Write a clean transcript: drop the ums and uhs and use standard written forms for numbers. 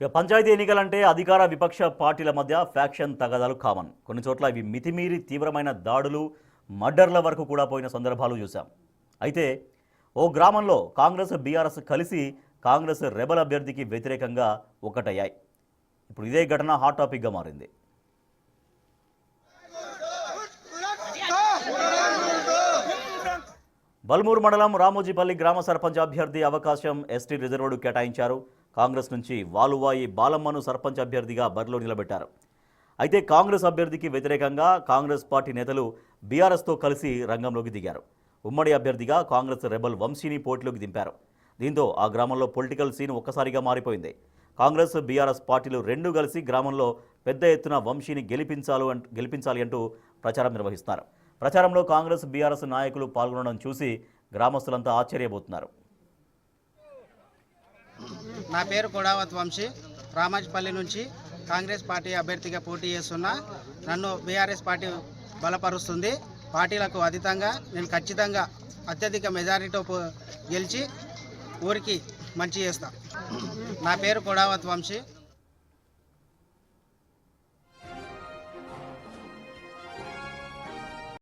ఇక పంచాయతీ ఎన్నికలంటే అధికార విపక్ష పార్టీల మధ్య ఫ్యాక్షన్ తగాదాలు కామన్. కొన్ని చోట్ల ఇవి మితిమీరి తీవ్రమైన దాడులు, మర్డర్ల వరకు కూడా పోయిన సందర్భాలు చూశాం. అయితే ఓ గ్రామంలో కాంగ్రెస్ బీఆర్ఎస్ కలిసి కాంగ్రెస్ రెబల్ అభ్యర్థికి వ్యతిరేకంగా ఒకటయ్యాయి. ఇప్పుడు ఇదే ఘటన హాట్ టాపిక్గా మారింది. బల్మూరు మండలం రామోజీపల్లి గ్రామ సర్పంచ్ అభ్యర్థి అవకాశం ఎస్టీ రిజర్వ్డ్ కేటాయించారు. కాంగ్రెస్ నుంచి వాలువాయి బాలమ్మను సర్పంచ్ అభ్యర్థిగా బరిలో నిలబెట్టారు. అయితే కాంగ్రెస్ అభ్యర్థికి వ్యతిరేకంగా కాంగ్రెస్ పార్టీ నేతలు బీఆర్ఎస్తో కలిసి రంగంలోకి దిగారు. ఉమ్మడి అభ్యర్థిగా కాంగ్రెస్ రెబల్ వంశీని పోటీలోకి దింపారు. దీంతో ఆ గ్రామంలో పొలిటికల్ సీన్ ఒక్కసారిగా మారిపోయింది. కాంగ్రెస్ బీఆర్ఎస్ పార్టీలు రెండూ కలిసి గ్రామంలో పెద్ద ఎత్తున వంశీని గెలిపించాలి అంటూ ప్రచారం నిర్వహిస్తున్నారు. ప్రచారంలో కాంగ్రెస్ బీఆర్ఎస్ నాయకులు పాల్గొనడం చూసి గ్రామస్తులంతా ఆశ్చర్యపోతున్నారు. నా పేరు కొడావత్ వంశీ. రామాజపల్లి నుంచి కాంగ్రెస్ పార్టీ అభ్యర్థిగా పోటీ చేస్తున్నా. నన్ను బీఆర్ఎస్ పార్టీ బలపరుస్తుంది. పార్టీలకు అతీతంగా నేను ఖచ్చితంగా అత్యధిక మెజారిటీతో గెలిచి ఊరికి మంచి చేస్తా. నా పేరు కొడావత్ వంశీ.